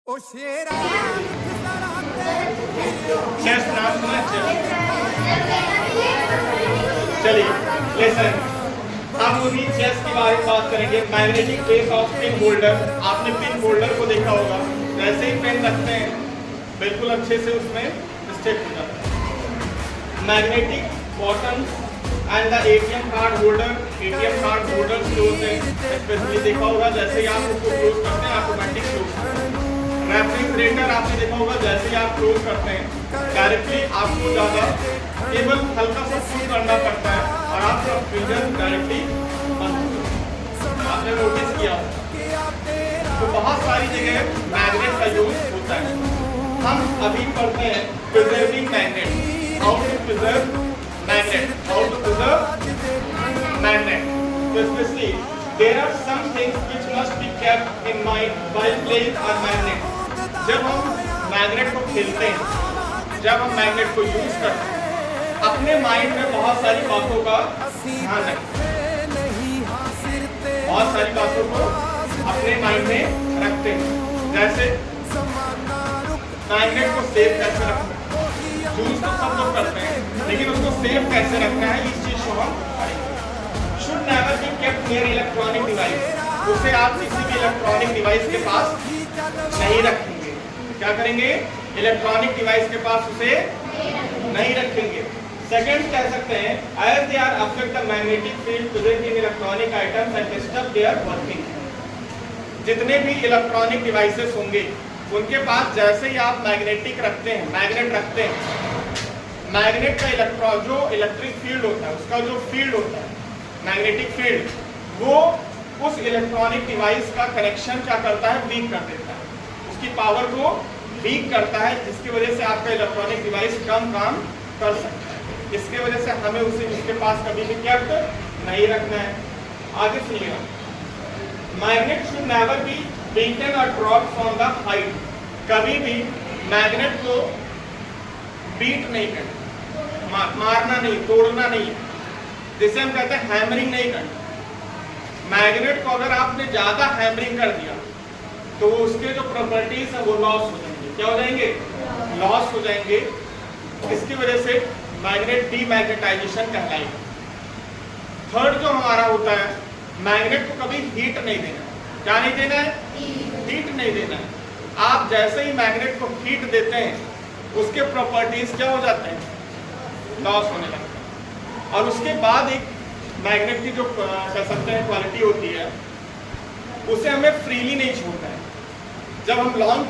Chest नाम सुना है? चलिए लेसन हम उन्हीं चेस्ट के बारे में बात करेंगे। Magnetic base of pin holder. आपने पिन होल्डर को देखा होगा, जैसे ही पेन रखते हैं बिल्कुल अच्छे से उसमें स्टेप हो जाता है। Magnetic bottom and the ATM card holder. ATM card holder जो होते हैं स्पेशली देखा होगा, जैसे ही आप उसको क्लोज करते हैं ऑटोमेटिक क्लोज। रेफ्रिजरेटर आपने देखा होगा, जैसे ही आप क्लोज करते हैं डायरेक्टली आपको ज़्यादा केवल हल्का सा पुश करना पड़ता है और आपका फ्रीजर डायरेक्टली बंद हो जाता है। आपने नोटिस किया तो बहुत सारी जगह मैग्नेट का यूज होता है। हम अभी पढ़ते हैं preserving magnet, how to preserve magnet, how to preserve magnet. तो specially there are some things which must be kept in mind while playing on magnet. जब हम मैग्नेट को खेलते हैं, जब हम मैग्नेट को यूज करते हैं, अपने माइंड में बहुत सारी बातों का ध्यान रखें। बहुत सारी बातों को अपने माइंड में रखते हैं, जैसे मैग्नेट को सेफ कैसे रखना है। यूज तो सब लोग करते हैं, लेकिन उसको सेफ कैसे रखना है इस चीज को हम should never be kept near electronic device. उसे आप किसी भी इलेक्ट्रॉनिक डिवाइस के पास नहीं रखेंगे। क्या करेंगे? इलेक्ट्रॉनिक डिवाइस के पास उसे नहीं रखेंगे। सेकंड कह सकते हैं as they are affect the magnetic field present in electronic items and disturb their working। जितने भी इलेक्ट्रॉनिक डिवाइसेस होंगे उनके पास जैसे ही आप मैग्नेट रखते हैं, मैग्नेट का जो इलेक्ट्रिक फील्ड होता है, उसका जो फील्ड होता है मैग्नेटिक फील्ड, वो उस इलेक्ट्रॉनिक डिवाइस का कनेक्शन क्या करता है? वीक कर देता है, उसकी पावर को वीक करता है, जिसकी वजह से आपका इलेक्ट्रॉनिक डिवाइस कम काम कर सकता है। इसके वजह से हमें उसे उसके पास कभी भी केप्ट नहीं रखना है। आगे सुनिएगा, magnet should never be beaten और ड्रॉप फ्रॉम द हाइट। कभी भी मैग्नेट को बीट नहीं करना, मारना नहीं, तोड़ना नहीं, जिसे हम कहते हैं हैमरिंग नहीं करना। मैग्नेट को अगर आपने ज्यादा हैमरिंग कर दिया तो उसके जो प्रॉपर्टीज है वो लॉस हो जाएंगे। क्या हो जाएंगे? लॉस हो जाएंगे। इसकी वजह से मैग्नेट डीमैग्नेटाइजेशन कहलाएगा। थर्ड जो हमारा होता है, मैग्नेट को कभी हीट नहीं देना। क्या नहीं देना है? हीट नहीं देना है। आप जैसे ही मैग्नेट को हीट देते हैं उसके प्रॉपर्टीज क्या हो जाते हैं? लॉस होने लगते हैं। और उसके बाद एक मैग्नेट की जो कह सकते हैं क्वालिटी होती है, उसे हमें फ्रीली नहीं छोड़ना है। जब हम लॉन्ग